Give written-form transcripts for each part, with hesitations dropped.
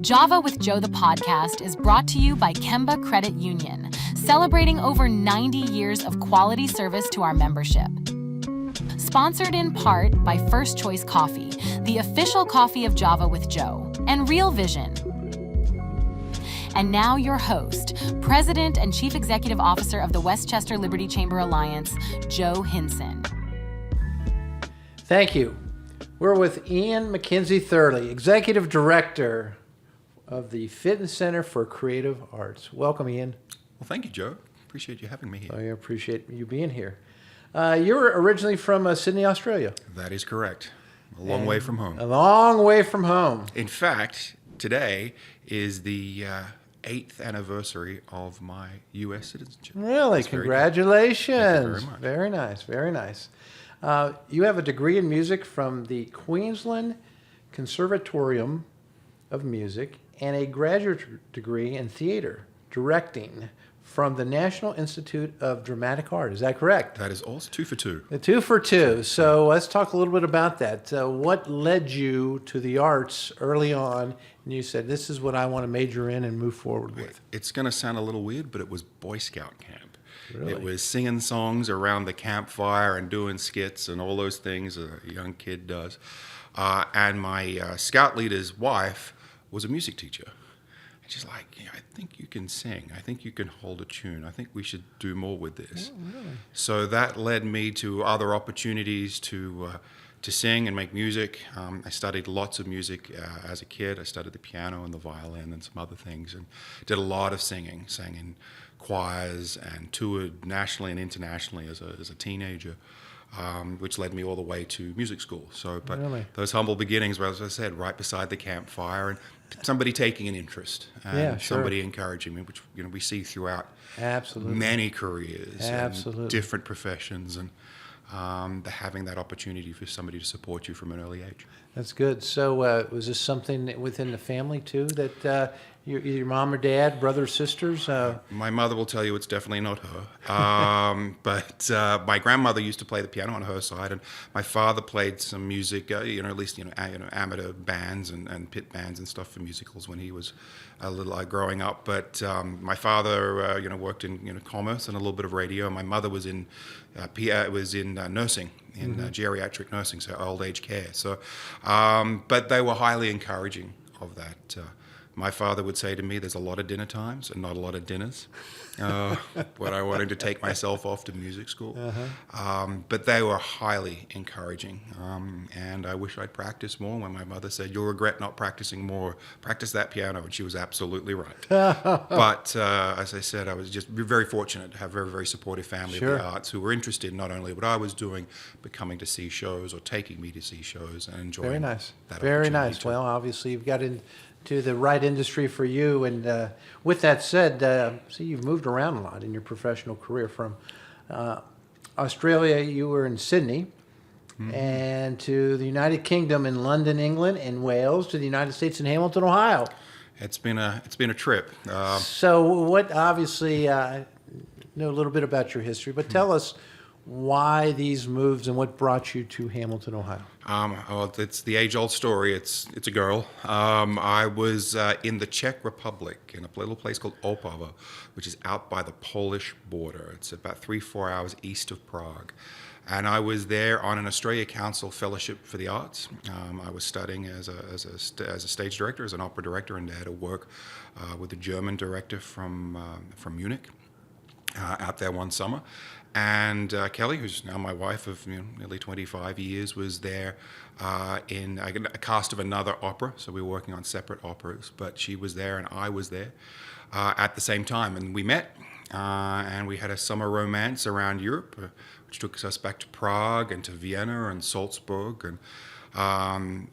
Java with Joe the podcast is brought to you by Kemba Credit Union, celebrating over 90 years of quality service to our membership. Sponsored in part by First Choice Coffee, the official coffee of Java with Joe, and Real Vision. And now your host, President and Chief Executive Officer of the Westchester Liberty Chamber Alliance, Joe Hinson. Thank you. We're with Ian MacKenzie Thurley, Executive Director of the Fitton Center for Creative Arts. Welcome, Ian. Well, thank you, Joe. Appreciate you having me here. I appreciate you being here. You're originally from Sydney, Australia. That is correct. A long way from home. A long way from home. In fact, today is the 8th anniversary of my U.S. citizenship. Really? That's Congratulations. Thank you very much. Very nice, very nice. You have a degree in music from the Queensland Conservatorium of Music and a graduate degree in theater directing from the National Institute of Dramatic Art. Is that correct? That is also 2 for 2. 2 for 2. So let's talk a little bit about that. What led you to the arts early on? And you said, this is what I want to major in and move forward with. It's going to sound a little weird, but it was Boy Scout camp. Really? It was singing songs around the campfire and doing skits and all those things a young kid does. And my scout leader's wife was a music teacher. And she's like, yeah, I think you can sing. I think you can hold a tune. I think we should do more with this. Oh, really? So that led me to other opportunities to sing and make music. I studied lots of music as a kid. I studied the piano and the violin and some other things, and did a lot of singing. Sang in choirs and toured nationally and internationally as a teenager. Which led me all the way to music school. So, but Really? those humble beginnings, well, as I said, right beside the campfire, and somebody taking an interest, and Yeah, sure. somebody encouraging me, which we see throughout Absolutely. many careers, Absolutely. and different professions, and having that opportunity for somebody to support you from an early age. That's good. So was this something within the family too, that your mom or dad, brothers, sisters? My mother will tell you it's definitely not her. But my grandmother used to play the piano on her side, and my father played some music, at least amateur bands and pit bands and stuff for musicals when he was a little growing up. But my father, worked in commerce and a little bit of radio. My mother was in nursing. In geriatric nursing, so old age care. So, but they were highly encouraging of that. My father would say to me, there's a lot of dinner times and not a lot of dinners when I wanted to take myself off to music school. But they were highly encouraging. And I wish I'd practiced more. When my mother said, you'll regret not practicing more, practice that piano. And she was absolutely right. But as I said, I was just very fortunate to have a very, very supportive family Sure. of the arts who were interested in not only what I was doing, but coming to see shows or taking me to see shows and enjoying Very nice. that Very opportunity nice. too. Well, obviously you've got into the right industry for you. And with that said, see, you've moved around a lot in your professional career. From Australia, you were in Sydney, and to the United Kingdom in London, England, and Wales, to the United States in Hamilton, Ohio. It's been a trip. So what, obviously, I know a little bit about your history, but tell us why these moves and what brought you to Hamilton, Ohio. Well, it's the age-old story. It's a girl. I was in the Czech Republic in a little place called Opava, which is out by the Polish border. It's about 3-4 hours east of Prague. And I was there on an Australia Council Fellowship for the Arts. I was studying as a stage director, as an opera director, and had to work with a German director from Munich out there one summer. And Kelly, who's now my wife of nearly 25 years, was there in a cast of another opera. So we were working on separate operas, but she was there and I was there at the same time. And we met and we had a summer romance around Europe, which took us back to Prague and to Vienna and Salzburg. And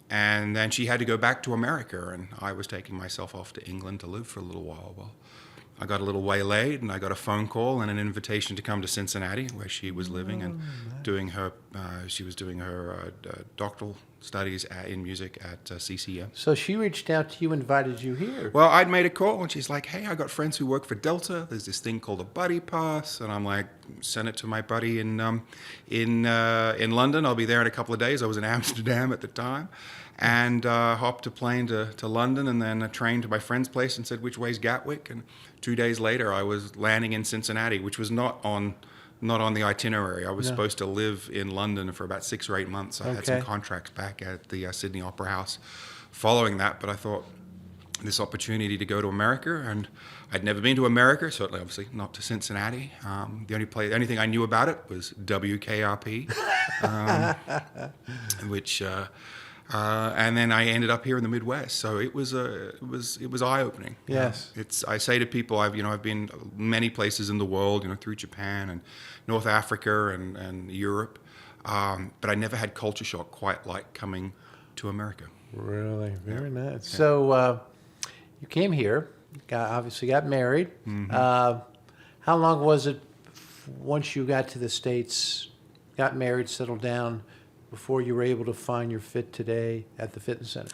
then she had to go back to America, and I was taking myself off to England to live for a little while. Well, I got a little waylaid, and I got a phone call and an invitation to come to Cincinnati, where she was living and doing her. She was doing her doctoral studies in music at CCM. So she reached out to you, invited you here. Well, I'd made a call, and she's like, "Hey, I got friends who work for Delta. There's this thing called a buddy pass," and I'm like, "Send it to my buddy in London. I'll be there in a couple of days." I was in Amsterdam at the time. and hopped a plane to London, and then a train to my friend's place and said, which way's Gatwick? And 2 days later, I was landing in Cincinnati, which was not on the itinerary. I was supposed to live in London for about 6 or 8 months. I had some contracts back at the Sydney Opera House following that, but I thought this opportunity to go to America, and I'd never been to America, certainly obviously not to Cincinnati. The only thing I knew about it was WKRP, which and then I ended up here in the Midwest. So it was eye-opening. Yes. I say to people, I've been many places in the world, through Japan and North Africa and Europe, but I never had culture shock quite like coming to America. Really, very nice. So you came here, obviously got married. How long was it once you got to the States, got married, settled down, before you were able to find your fit today at the fitness center?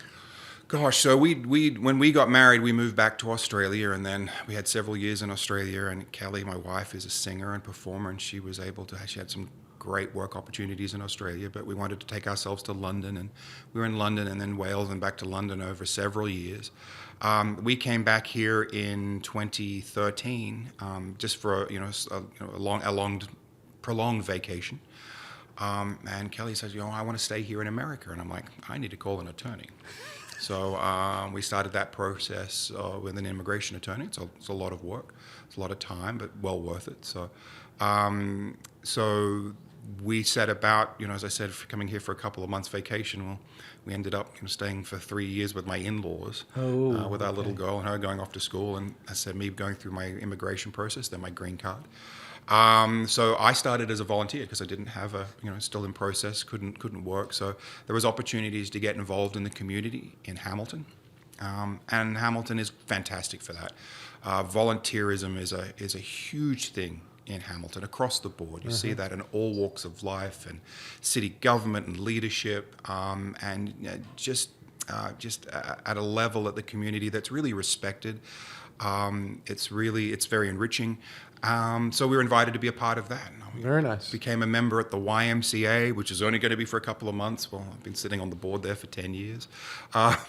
Gosh, so when we got married, we moved back to Australia, and then we had several years in Australia. And Kelly, my wife, is a singer and performer, and she had some great work opportunities in Australia, but we wanted to take ourselves to London, and we were in London and then Wales and back to London over several years. We came back here in 2013, just for a long prolonged vacation. And Kelly says, I want to stay here in America, and I'm like, I need to call an attorney. So we started that process with an immigration attorney. It's a lot of work, it's a lot of time, but well worth it. So we set about, as I said, coming here for a couple of months vacation. Well, we ended up staying for 3 years with my in-laws, with our little girl and her going off to school, and I said, me going through my immigration process, then my green card. So I started as a volunteer because I didn't have still in process, couldn't work. So there was opportunities to get involved in the community in Hamilton, and Hamilton is fantastic for that. Volunteerism is a huge thing in Hamilton across the board. You see that in all walks of life, and city government and leadership, and just at a level at the community that's really respected. It's very enriching. So we were invited to be a part of that. Very nice. Became a member at the YMCA, which is only going to be for a couple of months. Well, I've been sitting on the board there for 10 years. Wow.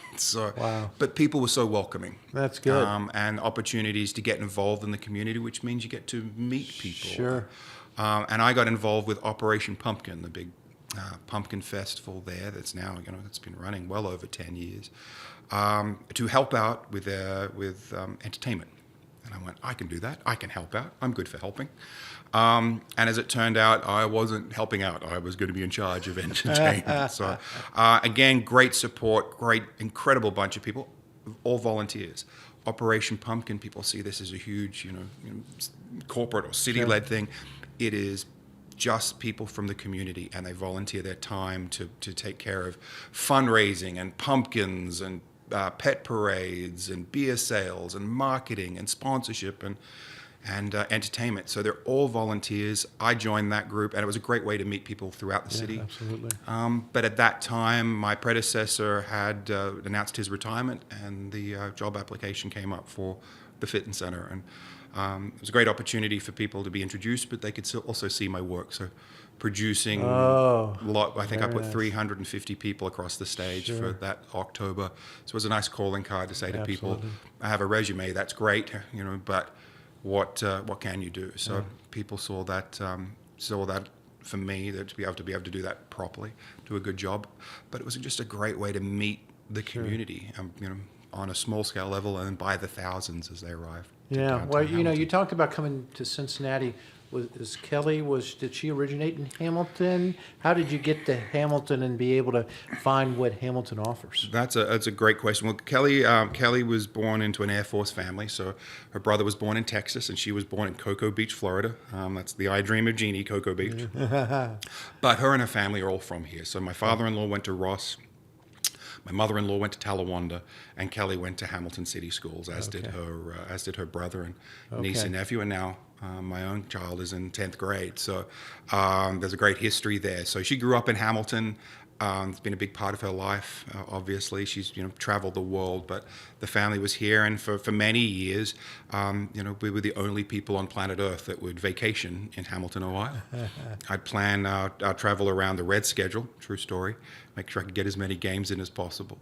But people were so welcoming. That's good. And opportunities to get involved in the community, which means you get to meet people. Sure. And I got involved with Operation Pumpkin, the big pumpkin festival there that's now, it's been running well over 10 years, to help out with entertainment. And I went, I can do that. I can help out. I'm good for helping. And as it turned out, I wasn't helping out. I was going to be in charge of entertainment. So, again, great support, incredible bunch of people, all volunteers. Operation Pumpkin, people see this as a huge, corporate or city-led thing. It is just people from the community, and they volunteer their time to take care of fundraising and pumpkins and pet parades and beer sales and marketing and sponsorship and entertainment. So they're all volunteers. I joined that group, and it was a great way to meet people throughout the city. Absolutely. But at that time, my predecessor had announced his retirement, and the job application came up for the fitness center. And it was a great opportunity for people to be introduced, but they could also see my work. So producing I think I put 350 people across the stage for that October. So it was a nice calling card to say to people, I have a resume, that's great, but what can you do? So people saw that for me, that to be able to do that properly, do a good job. But it was just a great way to meet the community, on a small scale level, and by the thousands as they arrived. Yeah, well, you talked about coming to Cincinnati. Did she originate in Hamilton? How did you get to Hamilton and be able to find what Hamilton offers? That's a great question. Well, Kelly was born into an Air Force family, so her brother was born in Texas, and she was born in Cocoa Beach, Florida. That's the I Dream of Jeannie, Cocoa Beach. But her and her family are all from here. So my father-in-law went to Ross. My mother-in-law went to Talawanda, and Kelly went to Hamilton City Schools, as did her brother and niece and nephew, and now my own child is in 10th grade. So there's a great history there. So she grew up in Hamilton, It's been a big part of her life. Obviously, she's traveled the world, but the family was here, and for many years, we were the only people on planet Earth that would vacation in Hamilton, Ohio. I'd plan our travel around the Red schedule. True story. Make sure I could get as many games in as possible.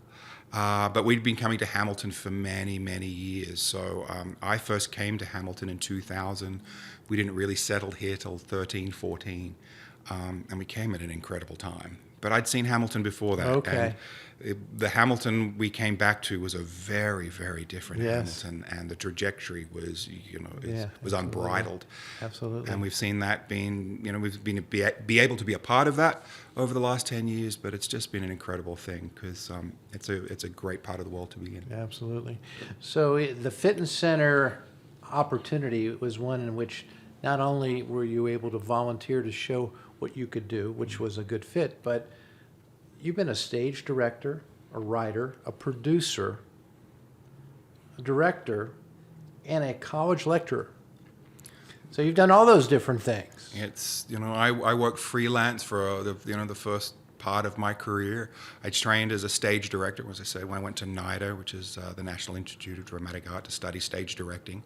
But we'd been coming to Hamilton for many, many years. So I first came to Hamilton in 2000. We didn't really settle here till 13, 14. And we came at an incredible time. But I'd seen Hamilton before that. Okay. And the Hamilton we came back to was a very, very different Yes. Hamilton. And the trajectory was, Yeah, was absolutely. unbridled. Absolutely. And we've seen that we've been be able to be a part of that over the last 10 years, but it's just been an incredible thing because it's a great part of the world to be in. Absolutely. So the fitness center opportunity was one in which not only were you able to volunteer to show what you could do, which was a good fit, but you've been a stage director, a writer, a producer, a director, and a college lecturer. So you've done all those different things. It's I worked freelance for the first part of my career. I trained as a stage director, as I say, when I went to NIDA, which is the National Institute of Dramatic Art, to study stage directing,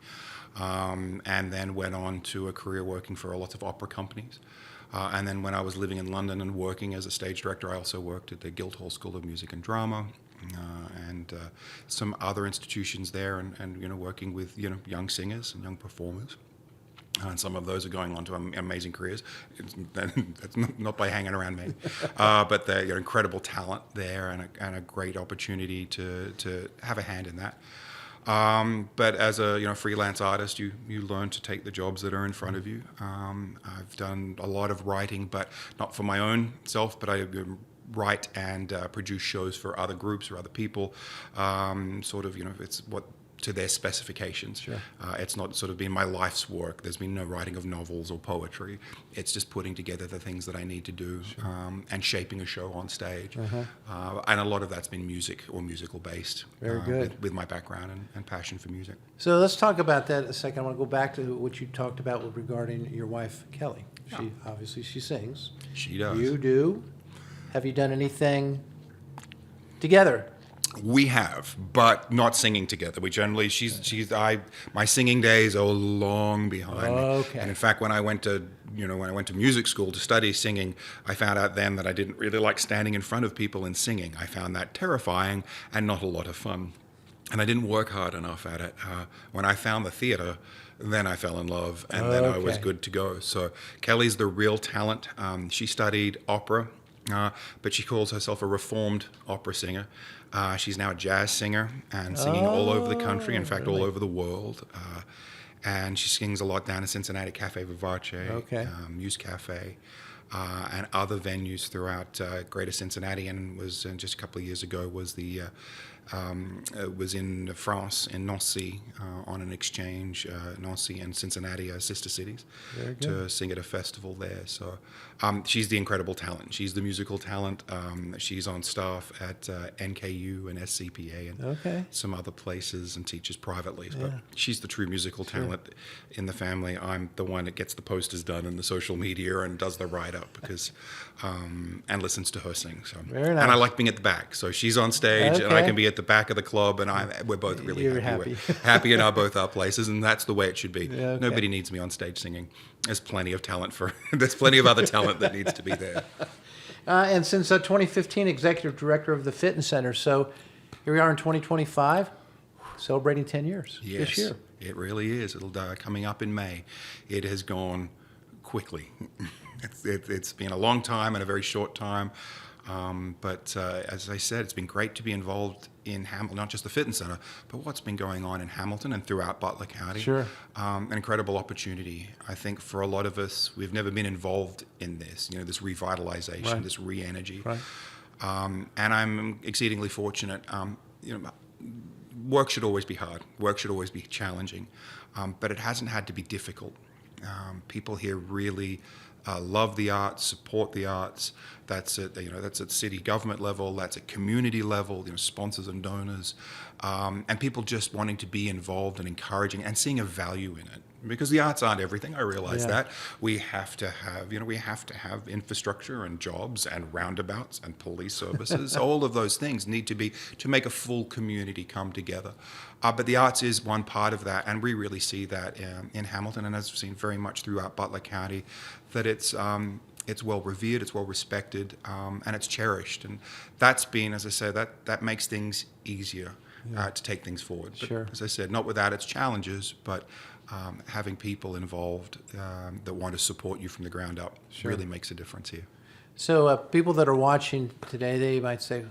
and then went on to a career working for a lot of opera companies. And then when I was living in London and working as a stage director, I also worked at the Guildhall School of Music and Drama, and some other institutions there, and working with young singers and young performers. And some of those are going on to amazing careers. That's not by hanging around me, but they're incredible talent there, and a great opportunity to have a hand in that. But as a freelance artist, you learn to take the jobs that are in front of you. I've done a lot of writing, but not for my own self, but I write and produce shows for other groups or other people. It's what to their specifications. Sure. It's not sort of been my life's work. There's been no writing of novels or poetry. It's just putting together the things that I need to do, and shaping a show on stage. And a lot of that's been music or musical based. Very good. With my background and passion for music. So let's talk about that a second. I want to go back to what you talked about regarding your wife, Kelly. She sings. She does. You do. Have you done anything together? We have, but not singing together. We generally, my singing days are long behind me. Okay. And in fact, when I went to music school to study singing, I found out then that I didn't really like standing in front of people and singing. I found that terrifying and not a lot of fun. And I didn't work hard enough at it. When I found the theater, then I fell in love, and then I was good to go. So Kelly's the real talent. She studied opera, but she calls herself a reformed opera singer. She's now a jazz singer and singing all over the country, in fact, all over the world. And she sings a lot down in Cincinnati, Cafe Vivace, Muse Cafe, and other venues throughout Greater Cincinnati. And was just a couple of years ago was was in France, in Nancy, on an exchange, Nancy and Cincinnati are sister cities, to sing at a festival there. So she's the incredible talent. She's the musical talent. She's on staff at NKU and SCPA and some other places, and teaches privately. But she's the true musical talent in the family. I'm the one that gets the posters done and the social media and does the write-up because and listens to her sing. So Very nice. And I like being at the back. So she's on stage and I can be at the back of the club, and we're both really happy. We're happy in both our places, and that's the way it should be. Nobody needs me on stage singing. There's plenty of talent there's plenty of other talent that needs to be there. And since 2015, executive director of the Fitness Center. So here we are in 2025, celebrating 10 years this year. It really is. It'll coming up in May. It has gone quickly. It's been a long time and a very short time. But as I said, it's been great to be involved in Hamilton, not just the Fitness Center, but what's been going on in Hamilton and throughout Butler County. Sure. An incredible opportunity. I think for a lot of us, we've never been involved in this, this revitalization, this re-energy. Right. And I'm exceedingly fortunate. Work should always be hard. Work should always be challenging. But it hasn't had to be difficult. People here really love the arts, support the arts. That's at city government level. That's at community level. Sponsors and donors, and people just wanting to be involved and encouraging and seeing a value in it. because the arts aren't everything. I realize Yeah. that we have to have, we have to have infrastructure and jobs and roundabouts and police services. All of those things need to be to make a full community come together. But the arts is one part of that, and we really see that in Hamilton, and as we've seen very much throughout Butler County, that it's well revered, it's well respected, and it's cherished. And that's been, as I said, that makes things easier to take things forward. But Sure. as I said, not without its challenges, but having people involved that want to support you from the ground up really makes a difference here. So people that are watching today, they might say,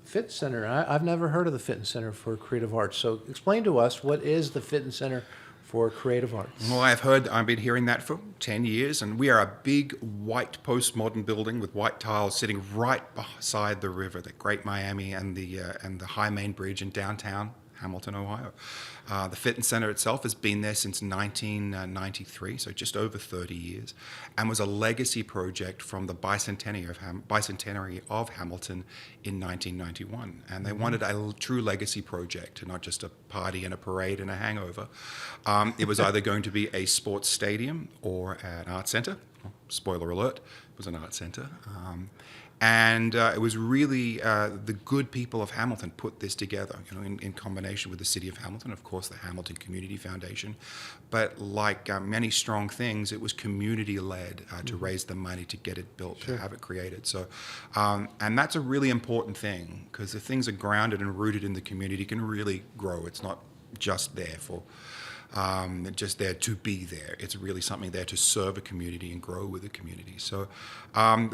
Fitness Center, I've never heard of the Fitness Center for Creative Arts. So explain to us, what is the Fitness Center for Creative Arts? Well, I've been hearing that for 10 years, and we are a big white postmodern building with white tiles sitting right beside the river, the Great Miami and the High Main Bridge in downtown Hamilton, Ohio. The Fitness Center itself has been there since 1993, so just over 30 years, and was a legacy project from the bicentenary of Hamilton in 1991. And they wanted a true legacy project, and not just a party and a parade and a hangover. It was either going to be a sports stadium or an art center. Spoiler alert, it was an art center. And it was really the good people of Hamilton put this together, in combination with the City of Hamilton, of course, the Hamilton Community Foundation. But like many strong things, it was community-led to raise the money to get it built, to have it created. So, and that's a really important thing, because if things are grounded and rooted in the community, it can really grow. It's not just there for... just there to be there. It's really something there to serve a community and grow with a community. So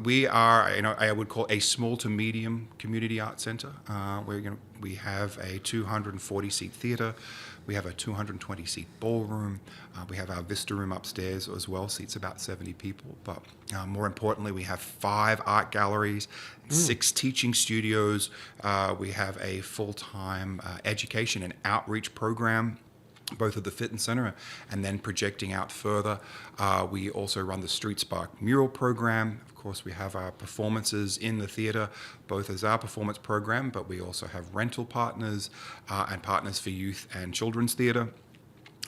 we are, I would call a small to medium community art center. Where we have a 240-seat theater. We have a 220-seat ballroom. We have our Vista Room upstairs as well, seats about 70 people. But more importantly, we have 5 art galleries, 6 teaching studios. We have a full-time education and outreach program, both at the Fitness Center and then projecting out further. We also run the Street Spark mural program. Of course, we have our performances in the theater, both as our performance program, but we also have rental partners and partners for youth and children's theater.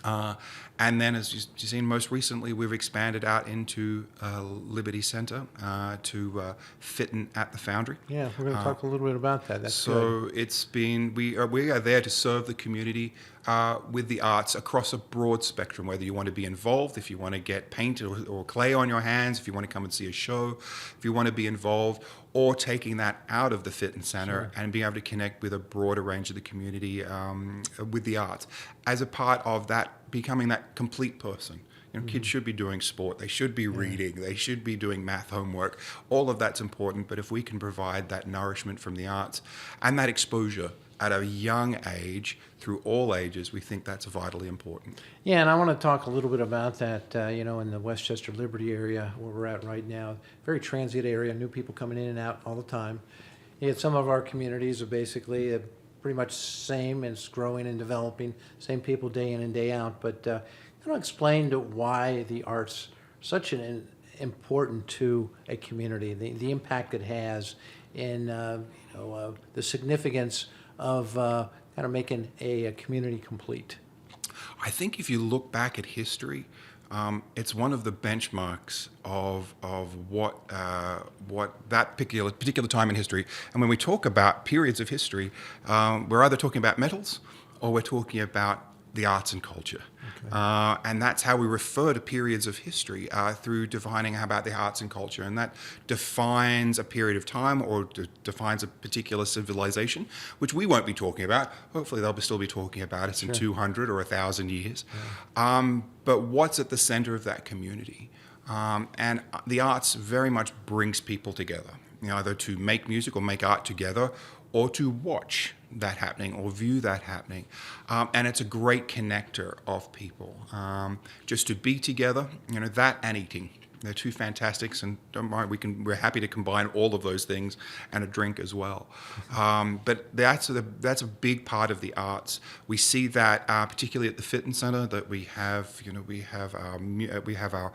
And then, as you've seen most recently, we've expanded out into Liberty Center to Fitting at the Foundry. Yeah, we're going to talk a little bit about that. That's so good. it's been, we are there to serve the community with the arts across a broad spectrum, whether you want to be involved, if you want to get paint or clay on your hands, if you want to come and see a show, if you want to be involved, or taking that out of the Fitness Center and being able to connect with a broader range of the community with the arts as a part of that, becoming that complete person. Kids should be doing sport, they should be reading, they should be doing math homework. All of that's important, but if we can provide that nourishment from the arts and that exposure at a young age, through all ages, we think that's vitally important. Yeah, and I want to talk a little bit about that, in the Westchester Liberty area where we're at right now. Very transient area, new people coming in and out all the time. Yet some of our communities are basically pretty much same, and it's growing and developing, same people day in and day out. But kind of explain to why the arts are such an important to a community, the impact it has in the significance of kind of making a community complete. I think if you look back at history, it's one of the benchmarks of what that particular time in history. And when we talk about periods of history, we're either talking about metals or we're talking about the arts and culture. Okay. And that's how we refer to periods of history, through defining about the arts and culture. And that defines a period of time or defines a particular civilization, which we won't be talking about. Hopefully they'll still be talking about it in 200 or 1,000 years. Yeah. But what's at the center of that community? And the arts very much brings people together, either to make music or make art together, or to watch that happening or view that happening. And it's a great connector of people. Just to be together, that and eating. They're two fantastics, and don't worry, we're happy to combine all of those things and a drink as well. But that's a big part of the arts. We see that particularly at the Fitness Center, that we have our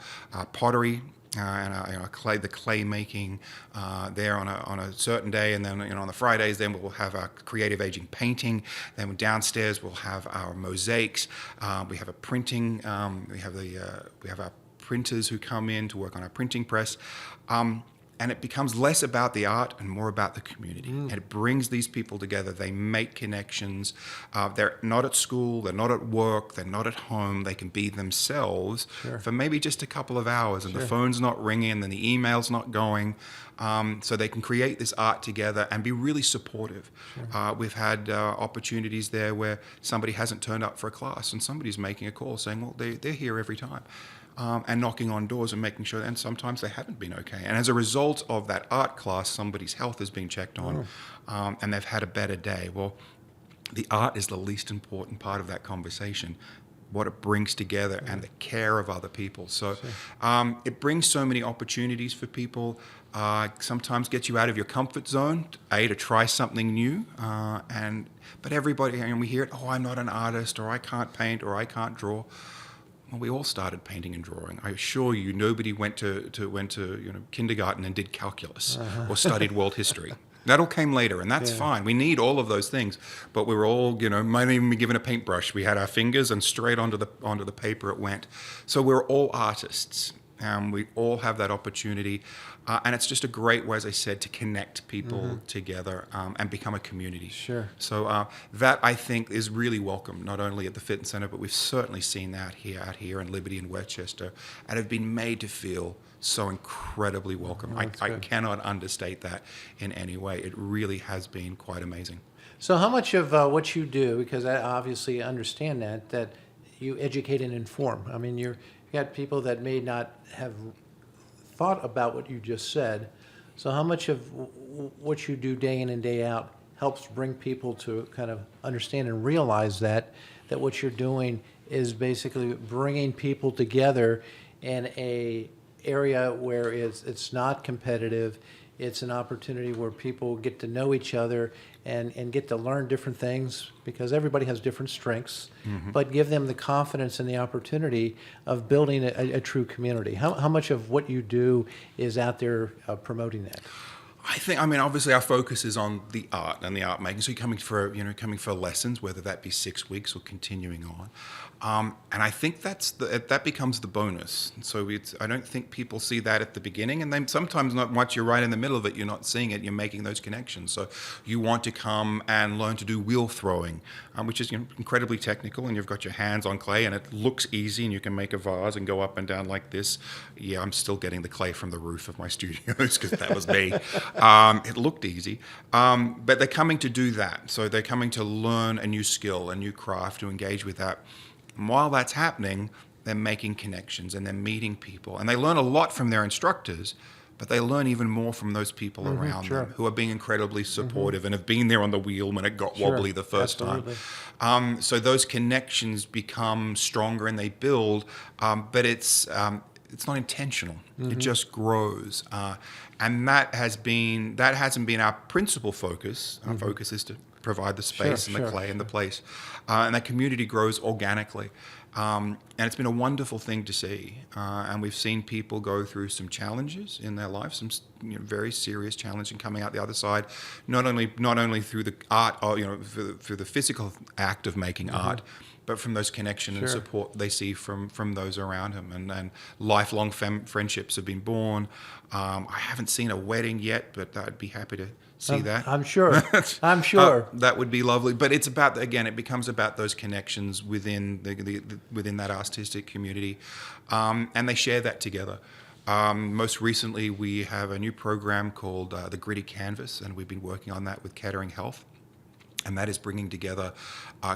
pottery the clay making there on a certain day, and then on the Fridays, then we'll have our creative aging painting. Then downstairs we'll have our mosaics. We have a printing. We have our printers who come in to work on our printing press. And it becomes less about the art and more about the community. And it brings these people together. They make connections. They're not at school, they're not at work, they're not at home. They can be themselves for maybe just a couple of hours, and the phone's not ringing and the email's not going. So they can create this art together and be really supportive. We've had opportunities there where somebody hasn't turned up for a class and somebody's making a call saying, well, they're here every time. And knocking on doors and making sure, and sometimes they haven't been okay. And as a result of that art class, somebody's health has been checked on, and they've had a better day. Well, the art is the least important part of that conversation, what it brings together and the care of other people. So it brings so many opportunities for people, sometimes gets you out of your comfort zone, to try something new. But everybody, and we hear it, oh, I'm not an artist, or I can't paint, or I can't draw. Well, we all started painting and drawing. I assure you, nobody went to kindergarten and did calculus or studied world history. That all came later, and that's fine. We need all of those things, but we were all, might even be given a paintbrush. We had our fingers, and straight onto the paper it went. So we're all artists. We all have that opportunity, and it's just a great way, as I said, to connect people together and become a community. Sure. So that, I think, is really welcome, not only at the Fitness Center, but we've certainly seen that out here in Liberty and Westchester, and have been made to feel so incredibly welcome. I cannot understate that in any way. It really has been quite amazing. So how much of what you do, because I obviously understand that you educate and inform. I mean, you got people that may not have thought about what you just said. So how much of what you do day in and day out helps bring people to kind of understand and realize that what you're doing is basically bringing people together in a area where it's not competitive. It's an opportunity where people get to know each other and get to learn different things, because everybody has different strengths, but give them the confidence and the opportunity of building a true community. How much of what you do is out there promoting that? I mean, obviously our focus is on the art and the art making. So you're coming for lessons, whether that be 6 weeks or continuing on. And I think that becomes the bonus. So I don't think people see that at the beginning, and then sometimes not once you're right in the middle of it, you're not seeing it, you're making those connections. So you want to come and learn to do wheel throwing, which is incredibly technical, and you've got your hands on clay, and it looks easy, and you can make a vase and go up and down like this. Yeah, I'm still getting the clay from the roof of my studios because that was me. It looked easy, but they're coming to do that. So they're coming to learn a new skill, a new craft, to engage with that. And while that's happening, they're making connections and they're meeting people. And they learn a lot from their instructors, but they learn even more from those people around them who are being incredibly supportive and have been there on the wheel when it got wobbly the first time. So those connections become stronger and they build, but it's not intentional. It just grows. And that hasn't been our principal focus. Our focus is to provide the space and the clay and the place. And that community grows organically. And it's been a wonderful thing to see. And we've seen people go through some challenges in their life, some very serious challenge, and coming out the other side, not only through the art, or through the physical act of making art, but from those connection and support they see from those around him. And lifelong friendships have been born. I haven't seen a wedding yet, but I'd be happy to see that. I'm sure. I'm sure. That would be lovely. But it's about, again, it becomes about those connections within within that artistic community. And they share that together. Most recently, we have a new program called the Gritty Canvas, and we've been working on that with Kettering Health. And that is bringing together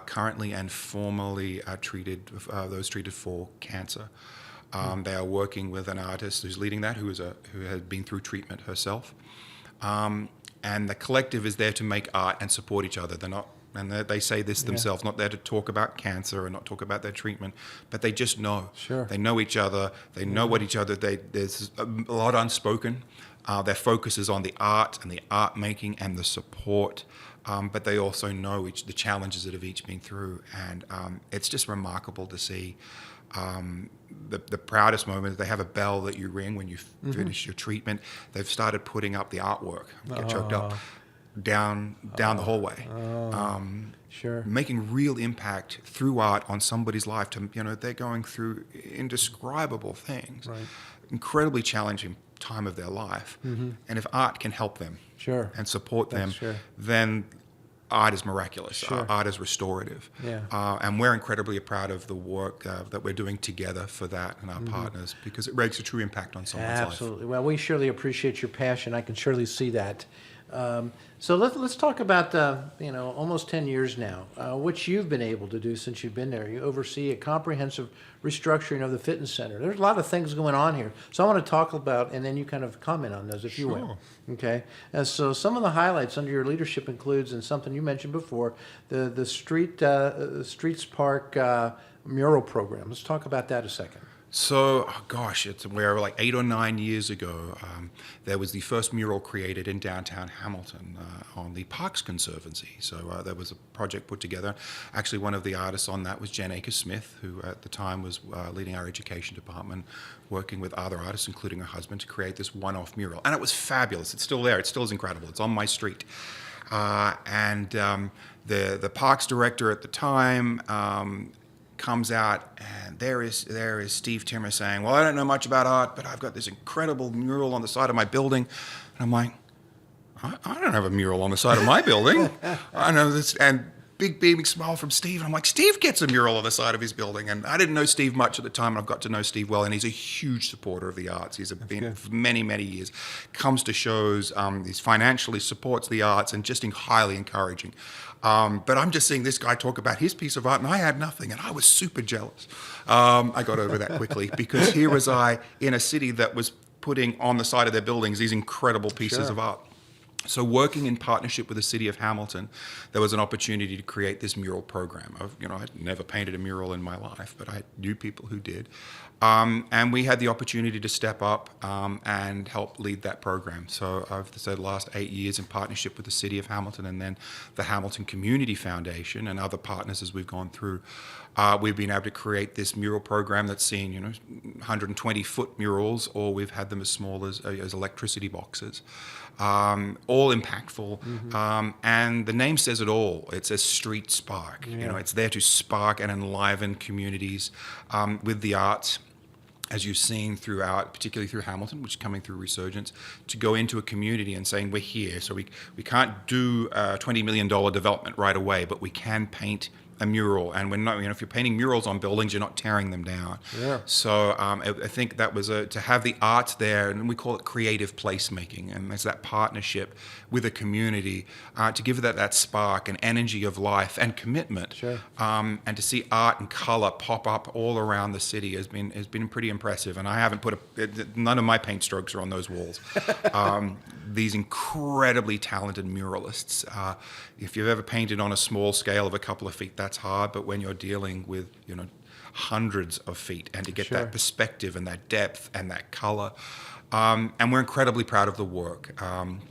currently and formerly those treated for cancer. They are working with an artist who's leading that, who has been through treatment herself. And the collective is there to make art and support each other. They're not, and they say this themselves, not there to talk about cancer and not talk about their treatment, but they just know. They know each other. They know what each other. There's a lot unspoken. Their focus is on the art and the art making and the support. But they also know the challenges that have each been through, and it's just remarkable to see. The proudest moment is they have a bell that you ring when you finish your treatment. They've started putting up the artwork, get choked up, down the hallway. Sure. Making real impact through art on somebody's life. They're going through indescribable things, Right. incredibly challenging time of their life. And if art can help them Sure. and support them, Sure. then art is miraculous. Sure. Art is restorative. Yeah. And we're incredibly proud of the work that we're doing together for that and our partners, because it makes a true impact on someone's life. Absolutely. Well, we surely appreciate your passion. I can surely see that. So let's talk about almost 10 years now, what you've been able to do since you've been there. You oversee a comprehensive restructuring of the fitness center. There's a lot of things going on here, so I want to talk about, and then you kind of comment on those, if you will. Okay. And so some of the highlights under your leadership includes, and something you mentioned before, the Streets Park mural program. Let's talk about that a second. So, we're like 8 or 9 years ago, there was the first mural created in downtown Hamilton on the Parks Conservancy. So there was a project put together. Actually, one of the artists on that was Jen Akers-Smith, who at the time was leading our education department, working with other artists, including her husband, to create this one-off mural. And it was fabulous. It's still there. It still is incredible. It's on my street. The parks director at the time comes out, and there is Steve Timmer saying, "Well, I don't know much about art, but I've got this incredible mural on the side of my building." And I'm like, I don't have a mural on the side of my building. I know this. And big beaming smile from Steve. And I'm like, Steve gets a mural on the side of his building. And I didn't know Steve much at the time, and I've got to know Steve well. And he's a huge supporter of the arts. He's been for many, many years. Comes to shows. He financially supports the arts, and just highly encouraging. But I'm just seeing this guy talk about his piece of art, and I had nothing, and I was super jealous. I got over that quickly, because here was I in a city that was putting on the side of their buildings these incredible pieces of art. So working in partnership with the city of Hamilton, there was an opportunity to create this mural program. I'd never painted a mural in my life, but I knew people who did. And we had the opportunity to step up and help lead that program. So I've said the last 8 years in partnership with the city of Hamilton, and then the Hamilton Community Foundation and other partners as we've gone through. We've been able to create this mural program that's seen 120-foot murals, or we've had them as small as electricity boxes. All impactful, and the name says it all. It says Street Spark. Yeah. It's there to spark and enliven communities with the arts, as you've seen throughout, particularly through Hamilton, which is coming through Resurgence, to go into a community and saying, we're here. So we can't do a $20 million development right away, but we can paint a mural, and we're not. If you're painting murals on buildings, you're not tearing them down. Yeah. So I think that was to have the arts there, and we call it creative placemaking, and there's that partnership with a community to give that spark and energy of life and commitment. Sure. And to see art and color pop up all around the city has been pretty impressive. And I haven't none of my paint strokes are on those walls. These incredibly talented muralists. If you've ever painted on a small scale of a couple of feet, that's hard. But when you're dealing with hundreds of feet, and to get Sure. that perspective and that depth and that color. And we're incredibly proud of the work.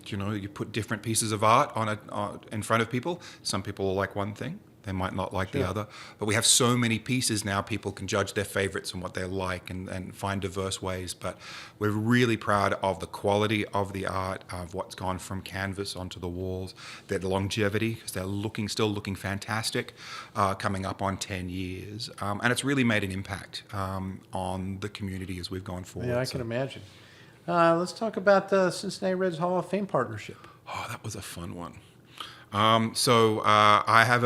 You put different pieces of art in front of people. Some people will like one thing. They might not like the other. But we have so many pieces now, people can judge their favorites and what they like and find diverse ways. But we're really proud of the quality of the art, of what's gone from canvas onto the walls, their longevity, because they're still looking fantastic, coming up on 10 years. And it's really made an impact on the community as we've gone forward. Yeah, I can imagine. Let's talk about the Cincinnati Reds Hall of Fame partnership. Oh, that was a fun one. I have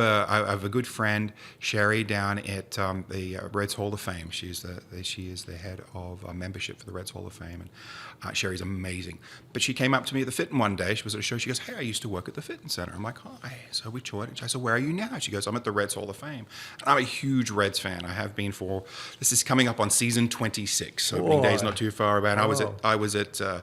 a good friend, Sherry, down at the Reds Hall of Fame. She is the head of membership for the Reds Hall of Fame, and Sherry's amazing. But she came up to me at the Fitton one day. She was at a show. She goes, "Hey, I used to work at the Fitton Center." I'm like, "Hi." So we chatted. I said, "Where are you now?" She goes, "I'm at the Reds Hall of Fame." And I'm a huge Reds fan. I have been this is coming up on season 26, so opening day's not too far away. And I was at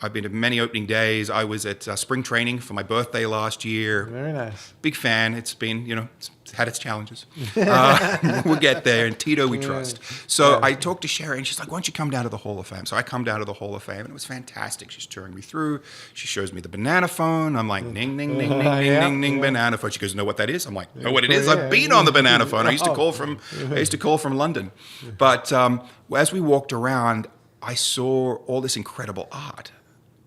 I've been to many opening days. I was at spring training for my birthday last year. Very nice. Big fan. It's been, it's had its challenges. We'll get there. And Tito, we trust. So I talked to Sherry, and she's like, why don't you come down to the Hall of Fame? So I come down to the Hall of Fame, and it was fantastic. She's touring me through. She shows me the banana phone. I'm like, ning, ning, ning, ning, ning, ning, ning, banana phone. She goes, know what that is? I'm like, know what it is? I've been on the banana phone. I used to call from London. But as we walked around, I saw all this incredible art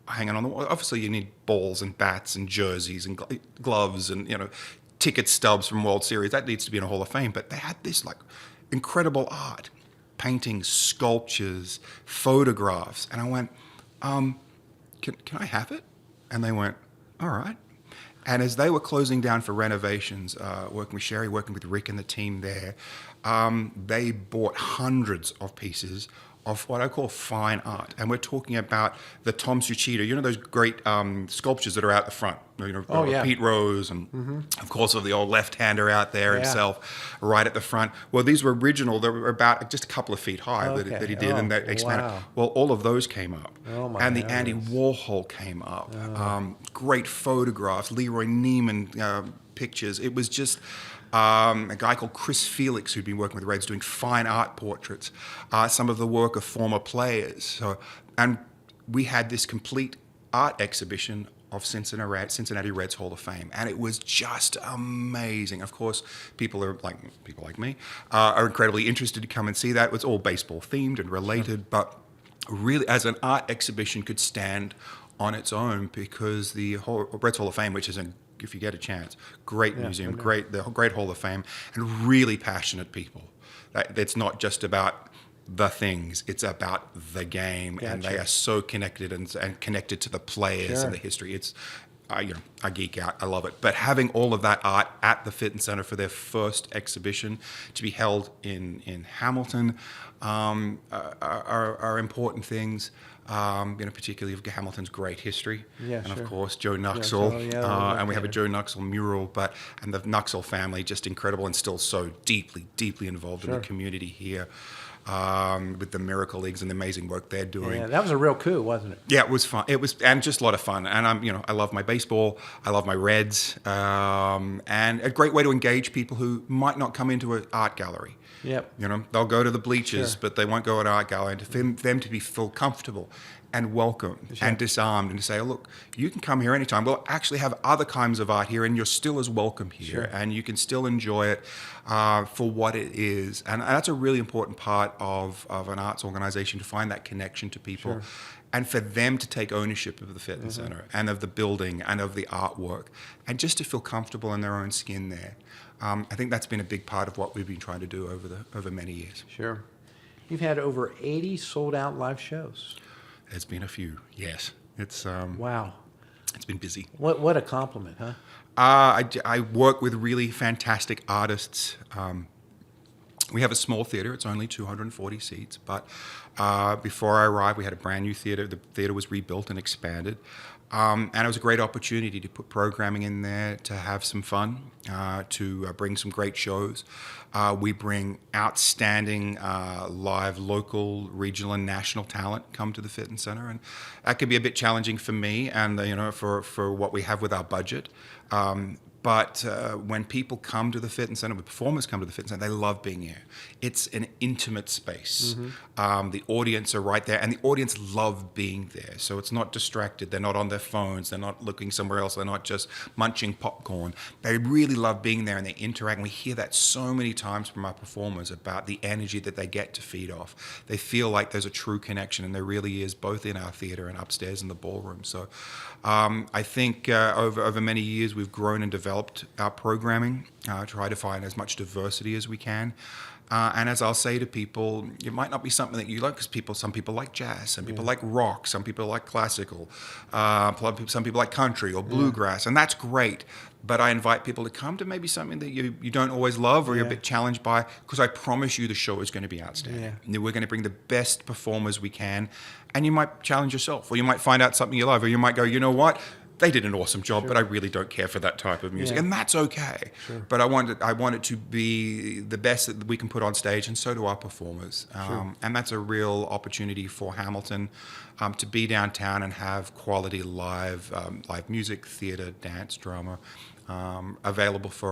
hanging on the wall. Obviously, you need balls and bats and jerseys and gloves and, ticket stubs from World Series. That needs to be in a Hall of Fame. But they had this, incredible art, paintings, sculptures, photographs. And I went, can I have it? And they went, all right. And as they were closing down for renovations, working with Sherry, working with Rick and the team there, they bought hundreds of pieces of what I call fine art. And we're talking about the Tom Suchida, those great sculptures that are out the front. Pete Rose and, of course, of the old left-hander out there himself right at the front. Well, these were original. They were about just a couple of feet high that he did, and that expanded. Wow. Well, all of those came up. And the Andy Warhol came up. Great photographs, Leroy Neiman pictures. It was just... a guy called Chris Felix, who'd been working with the Reds doing fine art portraits, some of the work of former players. And we had this complete art exhibition of Cincinnati Reds Hall of Fame, and it was just amazing. Of course, people like me are incredibly interested to come and see that. It was all baseball themed and related, but really, as an art exhibition, could stand on its own because the Reds Hall of Fame, which is if you get a chance, great museum, the great Hall of Fame, and really passionate people. It's not just about the things, it's about the game, and they are so connected and connected to the players and the history. It's, I geek out, I love it. But having all of that art at the Fitton Center for their first exhibition to be held in Hamilton are important things. Particularly of Hamilton's great history, of course Joe Nuxall, and we have a Joe Nuxall mural, and the Nuxall family just incredible and still so deeply involved in the community here, with the Miracle Leagues and the amazing work they're doing. Yeah, that was a real coup, wasn't it? Yeah, it was fun. It was, and just a lot of fun. And I love my baseball. I love my Reds, and a great way to engage people who might not come into an art gallery. Yep. They'll go to the bleachers, but they won't go to an art gallery. And for them to feel comfortable and welcome and disarmed, and to say, oh, look, you can come here anytime. We'll actually have other kinds of art here, and you're still as welcome here, and you can still enjoy it for what it is. And that's a really important part of an arts organization, to find that connection to people. And for them to take ownership of the Fitton Center and of the building and of the artwork, and just to feel comfortable in their own skin there. I think that's been a big part of what we've been trying to do over many years. Sure. You've had over 80 sold-out live shows. There's been a few, yes. It's wow. It's been busy. What a compliment, huh? I work with really fantastic artists. We have a small theater. It's only 240 seats. But before I arrived, we had a brand new theater. The theater was rebuilt and expanded. And it was a great opportunity to put programming in there, to have some fun, to bring some great shows. We bring outstanding live local, regional, and national talent come to the Fitton Center. And that can be a bit challenging for me and, for what we have with our budget. But when people come to the Fitton Center, when performers come to the Fitton Center, they love being here. It's an intimate space. The audience are right there, and the audience love being there. So it's not distracted. They're not on their phones. They're not looking somewhere else. They're not just munching popcorn. They really love being there, and they interact. And we hear that so many times from our performers about the energy that they get to feed off. They feel like there's a true connection, and there really is, both in our theater and upstairs in the ballroom. So I think over many years, we've grown and developed our programming, try to find as much diversity as we can. And as I'll say to people, it might not be something that you like, because some people like jazz, some people like rock, some people like classical, some people like country or bluegrass, and that's great. But I invite people to come to maybe something that you don't always love, or you're a bit challenged by, because I promise you the show is going to be outstanding. We're going to bring the best performers we can, and you might challenge yourself, or you might find out something you love, or you might go, you know what? they did an awesome job, but I really don't care for that type of music, Yeah. and that's okay. But I want it to be the best that we can put on stage, and so do our performers. And that's a real opportunity for Hamilton to be downtown and have quality live music, theatre, dance, drama. Available for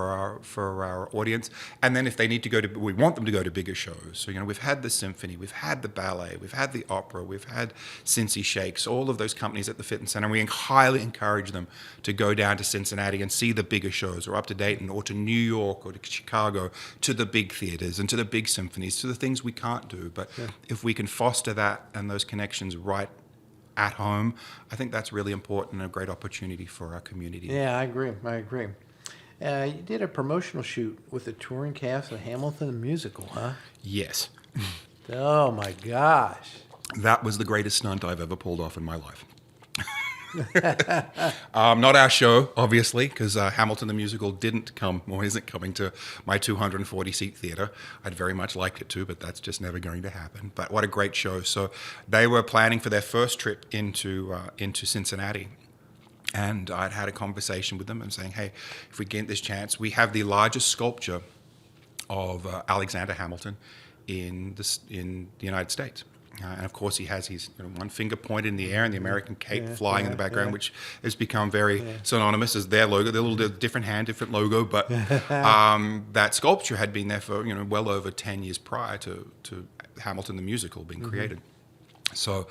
our audience, and then if they need to go to, we want them to go to bigger shows. So we've had the symphony, we've had the ballet, we've had the opera, we've had Cincy Shakes, all of those companies at the Fitness Center. And we highly encourage them to go down to Cincinnati and see the bigger shows, or up to Dayton, or to New York, or to Chicago, to the big theaters and to the big symphonies, to the things we can't do. But if we can foster that and those connections right at home, I think that's really important and a great opportunity for our community. Yeah, I agree. You did a promotional shoot with the touring cast of Hamilton the Musical, huh? Yes. Oh my gosh. That was the greatest stunt I've ever pulled off in my life. Not our show, obviously, because Hamilton the Musical didn't come, or isn't coming to my 240-seat theater. I'd very much liked it to, but that's just never going to happen. But what a great show. So they were planning for their first trip into Cincinnati. And I'd had a conversation with them and saying, hey, if we get this chance, we have the largest sculpture of Alexander Hamilton in the United States. And of course, he has his one finger pointed in the air and the American cape flying in the background, which has become very synonymous as their logo. They're a little different hand, different logo, but that sculpture had been there for well over 10 years prior to Hamilton the Musical being created. So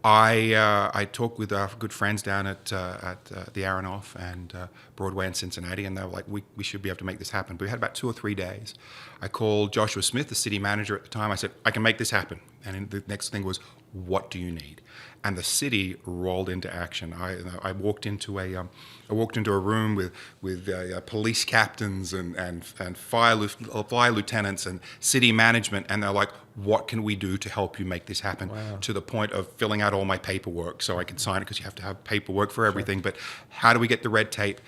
I talked with our good friends down at the Aronoff and Broadway in Cincinnati, and they were like, we should be able to make this happen. But we had about 2 or 3 days. I called Joshua Smith, the city manager at the time. I said, I can make this happen. And the next thing was, what do you need? And the city rolled into action. I walked into a room with police captains and fire lieutenants and city management, and they're like, what can we do to help you make this happen? Wow. To the point of filling out all my paperwork so I could sign it, because you have to have paperwork for everything. But how do we get the red tape?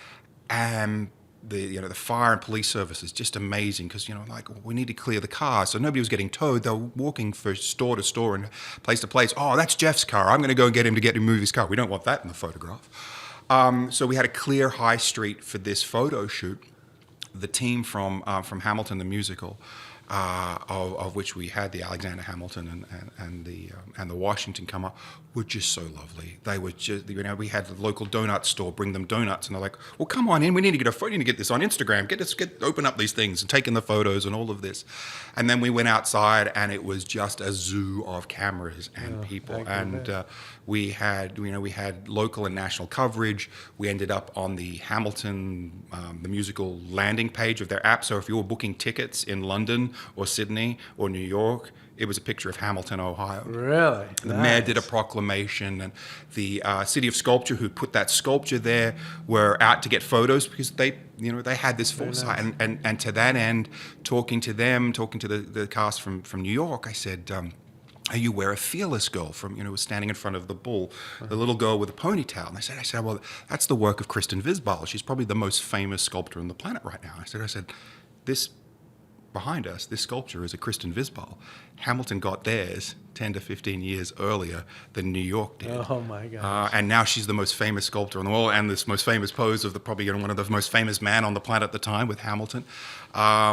And the fire and police service is just amazing, because we need to clear the car, so nobody was getting towed. They were walking from store to store and place to place. Oh, that's Jeff's car. I'm going to go and get him to move his car. We don't want that in the photograph. So we had a clear high street for this photo shoot. The team from Hamilton the Musical, of which we had the Alexander Hamilton and the Washington come up, were just so lovely. They were just, we had the local donut store bring them donuts, and they're like, well, come on in, we need to get this on Instagram, open up these things and taking the photos and all of this. And then we went outside, and it was just a zoo of cameras and people. And we had local and national coverage. We ended up on the Hamilton the Musical landing page of their app. So if you were booking tickets in London or Sydney or New York, it was a picture of Hamilton, Ohio. Really? The mayor did a proclamation, and the City of Sculpture, who put that sculpture there, were out to get photos, because they had this foresight. Nice. And to that end, talking to the cast from New York, I said, are you aware of Fearless Girl was standing in front of the bull, the little girl with a ponytail? And I said, well, that's the work of Kristen Visbal. She's probably the most famous sculptor on the planet right now. I said, this behind us, this sculpture is a Kristen Visbal. Hamilton got theirs 10 to 15 years earlier than New York did. Oh my gosh. And now she's the most famous sculptor in the world, and this most famous pose of probably one of the most famous man on the planet at the time with Hamilton,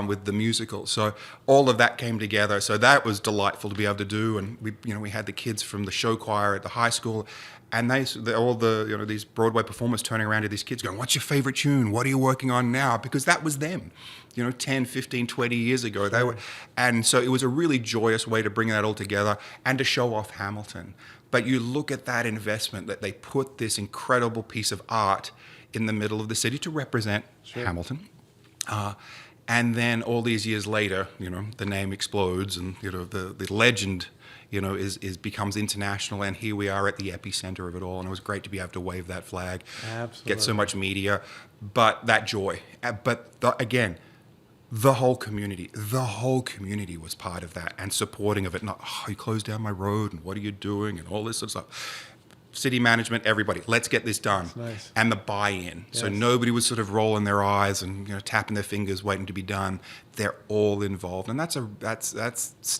with the musical. So all of that came together. So that was delightful to be able to do. And we had the kids from the show choir at the high school, and these Broadway performers turning around to these kids going, what's your favorite tune? What are you working on now? Because that was them, 10, 15, 20 years ago. They were, and so it was a really joyous way to bring that all together and to show off Hamilton. But you look at that investment, that they put this incredible piece of art in the middle of the city to represent Hamilton. And then all these years later, the name explodes, and the legend becomes international, and here we are at the epicenter of it all. And it was great to be able to wave that flag, Absolutely. get so much media, but that joy. But again, the whole community was part of that and supporting of it. Not, you closed down my road, and what are you doing, and all this sort of stuff. City management, everybody, let's get this done. That's nice. And the buy-in. Yes. So nobody was sort of rolling their eyes and tapping their fingers, waiting to be done. they're all involved, and that's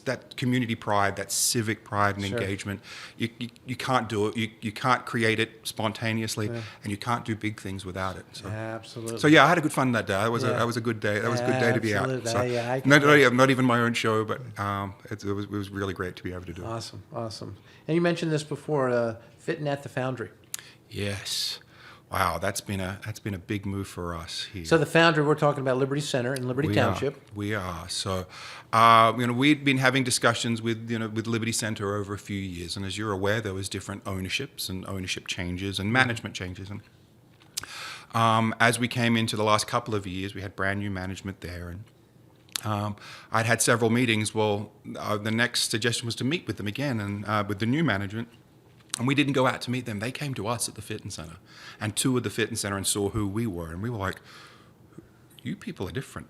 that community pride, that civic pride and Sure. engagement. You can't do it. You can't create it spontaneously, and you can't do big things without it. So. Absolutely. So yeah, I had a good fun that day. That was Yeah. a good day. That was a good day to be out. Absolutely. So, Yeah, I can not even my own show, but it was really great to be able to do it. Awesome. And you mentioned this before, fitting at the Foundry. Yes. Wow, that's been a big move for us here. So the Foundry, we're talking about Liberty Center in Liberty Township. We are. So, we'd been having discussions with Liberty Center over a few years, and as you're aware, there was different ownerships and ownership changes and management changes. And as we came into the last couple of years, we had brand new management there, and I'd had several meetings. Well, the next suggestion was to meet with them again, and with the new management. And we didn't go out to meet them. They came to us at the fitness center and toured the fitness center and saw who we were. And we were like, you people are different.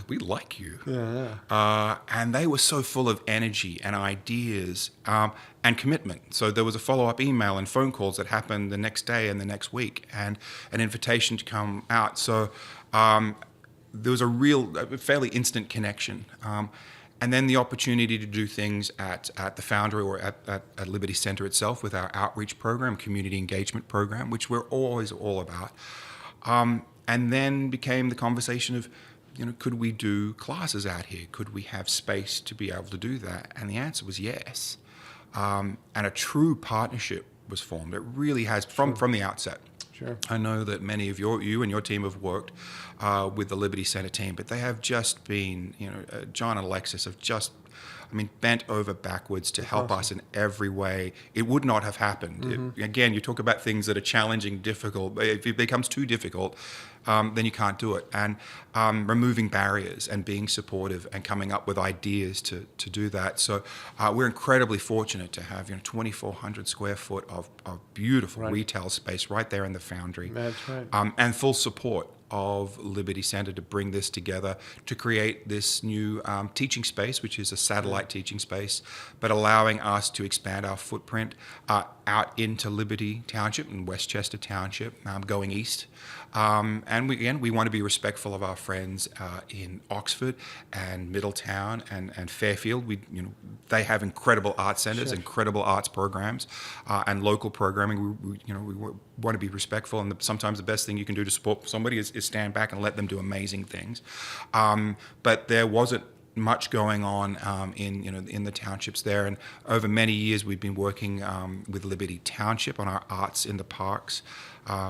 We like you. Yeah. And they were so full of energy and ideas and commitment. So there was a follow-up email and phone calls that happened the next day and the next week, and an invitation to come out. So there was a fairly instant connection. And then the opportunity to do things at the Foundry or at Liberty Center itself with our outreach program, community engagement program, which we're always all about. And then became the conversation of, could we do classes out here? Could we have space to be able to do that? And the answer was yes. And a true partnership was formed. It really has from the outset. Sure. I know that many of you and your team have worked with the Liberty Center team, but they have just been, John and Alexis have just, bent over backwards to help us in every way. It would not have happened. Again, you talk about things that are challenging, difficult. If it becomes too difficult, then you can't do it. And removing barriers and being supportive and coming up with ideas to do that. So we're incredibly fortunate to have 2,400 square foot of beautiful retail space right there in the Foundry. That's right. And full support of Liberty Center to bring this together to create this new teaching space, which is a satellite teaching space, but allowing us to expand our footprint out into Liberty Township and Westchester Township, going east. And we want to be respectful of our friends in Oxford and Middletown and Fairfield. They have incredible art centers, Sure. incredible arts programs, and local programming. We want to be respectful, and sometimes the best thing you can do to support somebody is stand back and let them do amazing things. But there wasn't much going on in the townships there, and over many years we've been working with Liberty Township on our arts in the parks.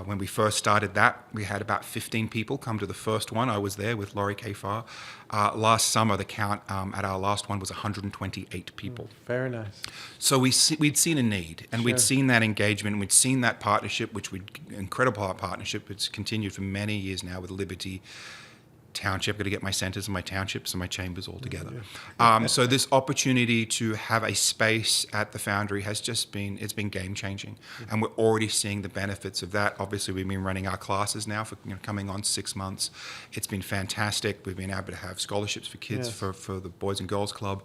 When we first started that, we had about 15 people come to the first one. I was there with Laurie Kafar. Last summer, the count at our last one was 128 people. Very nice. So we'd seen a need, and Sure. we'd seen that engagement, and we'd seen that partnership, incredible partnership. It's continued for many years now with Liberty Township. Got to get my centers and my townships and my chambers all together. So this opportunity to have a space at the Foundry has it's been game changing, and we're already seeing the benefits of that. Obviously, we've been running our classes now for coming on 6 months. It's been fantastic. We've been able to have scholarships for kids Yes. for the Boys and Girls Club,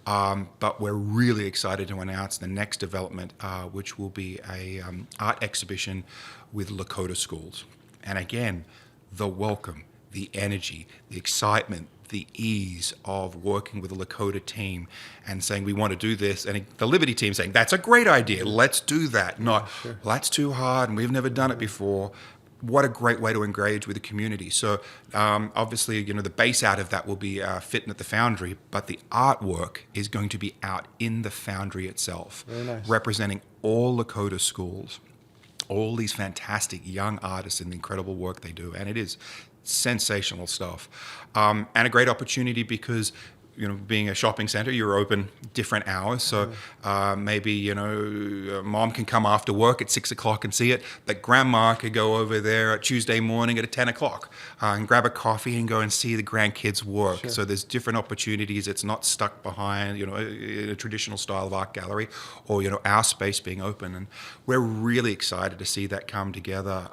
but we're really excited to announce the next development, which will be a art exhibition with Lakota schools. And again, the welcome, the energy, the excitement, the ease of working with the Lakota team and saying, we want to do this. And the Liberty team saying, that's a great idea. Let's do that. Not, Sure. well, that's too hard and we've never done it before. What a great way to engage with the community. So obviously, the base out of that will be fitting at the Foundry, but the artwork is going to be out in the Foundry itself, Very nice. representing all Lakota schools, all these fantastic young artists and the incredible work they do. And it is sensational stuff, and a great opportunity because being a shopping center, you're open different hours. So maybe mom can come after work at 6 o'clock and see it, but grandma could go over there Tuesday morning at 10 o'clock and grab a coffee and go and see the grandkids work. Sure. So there's different opportunities. It's not stuck behind in a traditional style of art gallery, or our space being open. And we're really excited to see that come together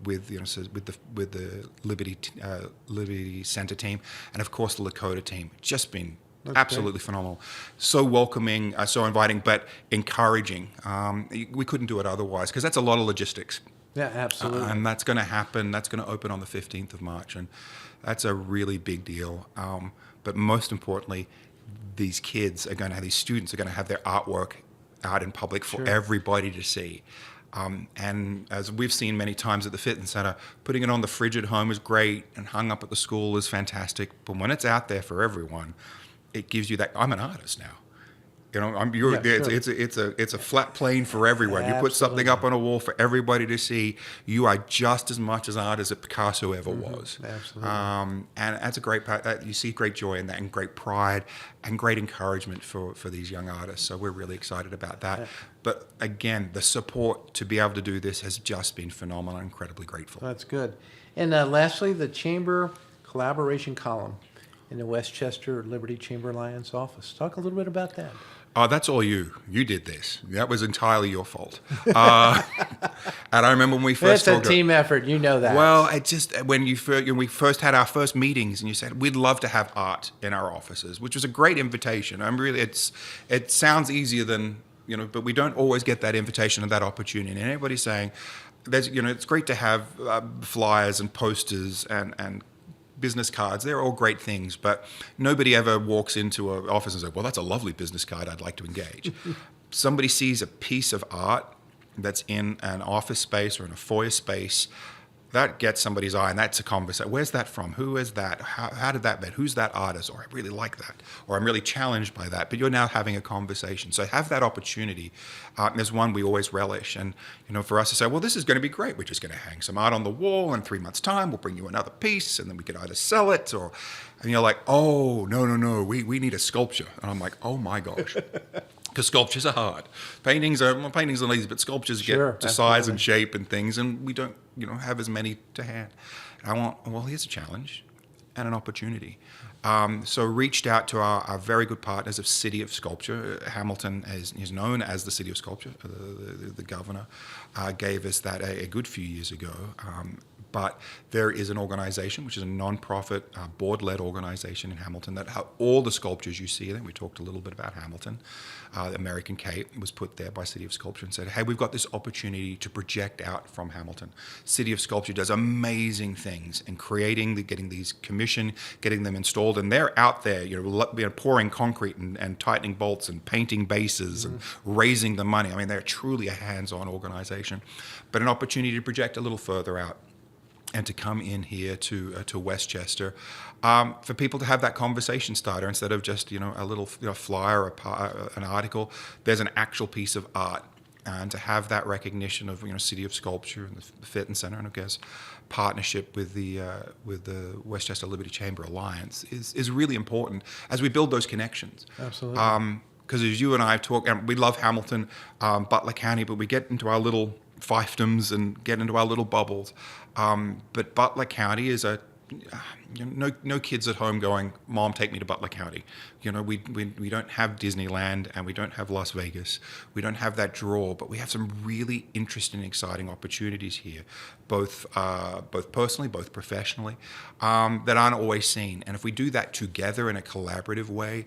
with the Liberty Center team, and of course the Lakota team. Just been absolutely phenomenal. So welcoming, so inviting, but encouraging. We couldn't do it otherwise, because that's a lot of logistics. Yeah, absolutely. And that's going to happen. That's going to open on the 15th of March. And That's a really big deal. But most importantly, these kids are going to have, these students are going to have their artwork out in public for everybody to see. And as we've seen many times at the Fitness Center, putting it on the fridge at home is great and hung up at the school is fantastic. But when it's out there for everyone, it gives you that, I'm an artist now. You know, it's a flat plane for everyone. Absolutely. You put something up on a wall for everybody to see. You are just as much an artist as Picasso ever was. Absolutely. And that's a great part. You see great joy in that, and great pride, and great encouragement for these young artists. So we're really excited about that. But again, the support to be able to do this has just been phenomenal. I'm incredibly grateful. That's good. And lastly, the Chamber Collaboration Column in the Westchester Liberty Chamber Alliance office. Talk a little bit about that. Oh, that's all you. You did this. That was entirely your fault. And I remember when we first It's a team effort. You know that. Well, it just when we first had our first meetings, and you said we'd love to have art in our offices, which was a great invitation. It sounds easier than but we don't always get that invitation and that opportunity. And everybody's saying, it's great to have flyers and posters and business cards. They're all great things, but nobody ever walks into an office and says, well, that's a lovely business card, I'd like to engage. Somebody sees a piece of art that's in an office space or in a foyer space, that gets somebody's eye, and that's a conversation. Where's that from? Who is that? How did that met? Who's that artist? Or I really like that. Or I'm really challenged by that. But you're now having a conversation. So have that opportunity. There's one we always relish. And for us to say, well, this is going to be great. We're just going to hang some art on the wall. In 3 months' time, we'll bring you another piece, and then we could either sell it or. And you're like, oh, no, we need a sculpture. And I'm like, oh my gosh. Because sculptures are hard. Paintings are easy, but sculptures get to size and shape and things, and we don't, have as many to hand. And here's a challenge and an opportunity. So reached out to our very good partners of City of Sculpture. Hamilton is known as the City of Sculpture. The governor gave us that a good few years ago. But there is an organization, which is a non-profit, board-led organization in Hamilton that all the sculptures you see there, we talked a little bit about Hamilton, the American Cape was put there by City of Sculpture and said, hey, we've got this opportunity to project out from Hamilton. City of Sculpture does amazing things in getting these commissioned, getting them installed, and they're out there, pouring concrete and tightening bolts and painting bases and raising the money. I mean, they're truly a hands-on organization, but an opportunity to project a little further out and to come in here to Westchester, for people to have that conversation starter instead of just a little flyer or an article. There's an actual piece of art, and to have that recognition of City of Sculpture and the Fitness Center, and I guess partnership with the Westchester Liberty Chamber Alliance is really important as we build those connections. Absolutely. Because as you and I have talked, and we love Hamilton, Butler County, but we get into our little fiefdoms and get into our little bubbles. But Butler County is no kids at home going, Mom, take me to Butler County. We don't have Disneyland, and we don't have Las Vegas. We don't have that draw, but we have some really interesting, exciting opportunities here, both personally, both professionally, that aren't always seen. And if we do that together in a collaborative way,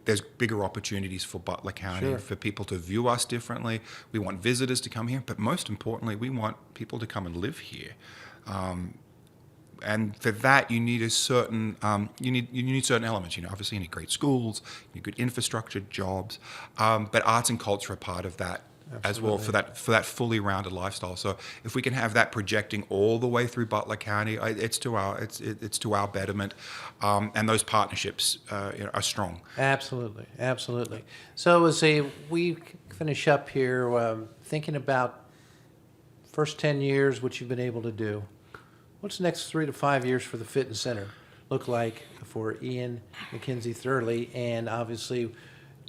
there's bigger opportunities for Butler County, for people to view us differently. We want visitors to come here, but most importantly, we want people to come and live here. And for that, you need certain elements. Obviously, you need great schools, you need good infrastructure, jobs, but arts and culture are part of that. Absolutely. As well for that fully rounded lifestyle. So if we can have that projecting all the way through Butler County, it's to our betterment, and those partnerships are strong. Absolutely. So as we finish up here, thinking about first 10 years, what you've been able to do. What's the next 3 to 5 years for the Fitness Center look like for Ian MacKenzie Thurley, and obviously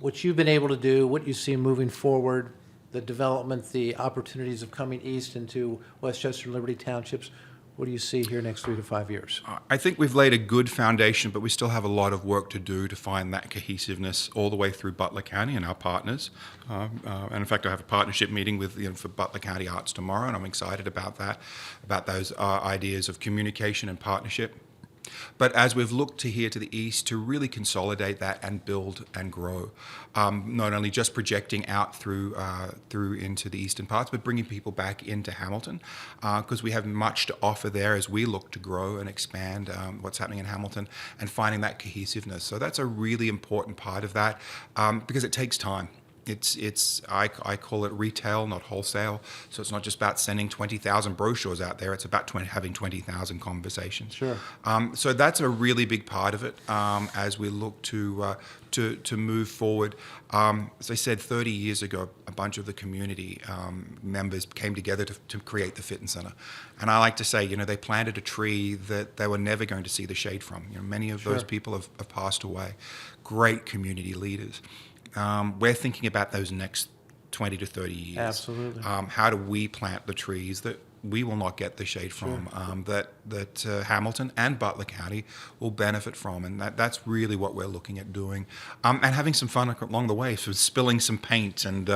what you've been able to do, what you see moving forward, the development, the opportunities of coming east into Westchester and Liberty Townships? What do you see here next 3 to 5 years? I think we've laid a good foundation, but we still have a lot of work to do to find that cohesiveness all the way through Butler County and our partners. And in fact, I have a partnership meeting for Butler County Arts tomorrow, and I'm excited about that, about those ideas of communication and partnership. But as we've looked to here to the east to really consolidate that and build and grow, not only just projecting out through into the eastern parts, but bringing people back into Hamilton, because we have much to offer there as we look to grow and expand what's happening in Hamilton and finding that cohesiveness. So that's a really important part of that, because it takes time. I call it retail, not wholesale. So it's not just about sending 20,000 brochures out there. It's about having 20,000 conversations. Sure. So that's a really big part of it as we look to move forward. As I said, 30 years ago, a bunch of the community members came together to create the Fitness Center. And I like to say, they planted a tree that they were never going to see the shade from. Many of those people have passed away. Great community leaders. We're thinking about those next 20 to 30 years. Absolutely. How do we plant the trees that we will not get the shade from, that Hamilton and Butler County will benefit from? And that's really what we're looking at doing. And having some fun along the way, so spilling some paint and,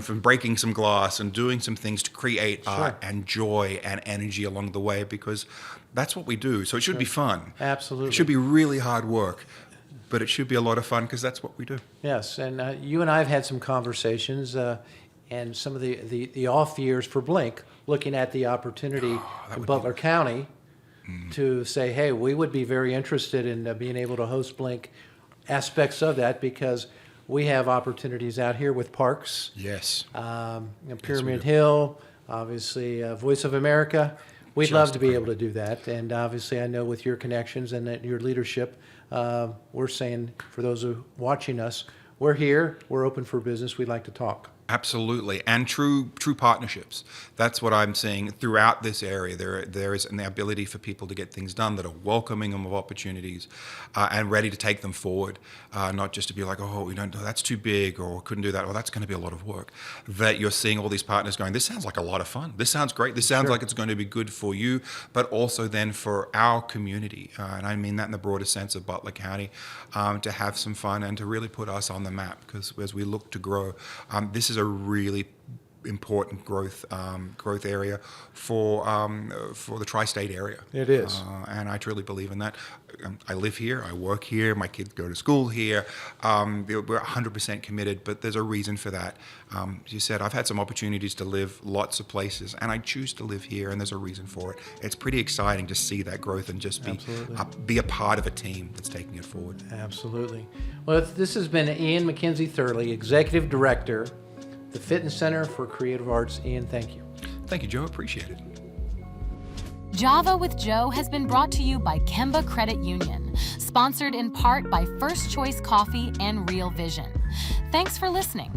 from breaking some glass and doing some things to create art and joy and energy along the way, because that's what we do. So it should be fun. Absolutely. It should be really hard work, but it should be a lot of fun because that's what we do. Yes, and you and I have had some conversations, and some of the off years for Blink, looking at the opportunity in Butler County to say, hey, we would be very interested in being able to host Blink aspects of that, because we have opportunities out here with parks. Yes. Pyramid Hill, obviously Voice of America. We'd love to be able to do that, and obviously I know with your connections and your leadership, we're saying, for those who are watching us, we're here, we're open for business, we'd like to talk. Absolutely, and true partnerships. That's what I'm seeing throughout this area. There is an ability for people to get things done that are welcoming them of opportunities and ready to take them forward, not just to be like, oh, we don't know, that's too big, or couldn't do that, or that's going to be a lot of work. That you're seeing all these partners going, this sounds like a lot of fun. This sounds great. This sounds like it's going to be good for you, but also then for our community, and I mean that in the broader sense of Butler County, to have some fun and to really put us on the map, because as we look to grow, this is a really important growth area for the tri-state area. It is. And I truly believe in that. I live here, I work here, my kids go to school here. We're 100% committed, but there's a reason for that. As you said, I've had some opportunities to live lots of places, and I choose to live here, and there's a reason for it. It's pretty exciting to see that growth and just be a part of a team that's taking it forward. Absolutely. Well, this has been Ian MacKenzie Thurley, Executive Director, the Fitness Center for Creative Arts. Ian, thank you. Thank you, Joe. Appreciate it. Java with Joe has been brought to you by Kemba Credit Union, sponsored in part by First Choice Coffee and Real Vision. Thanks for listening.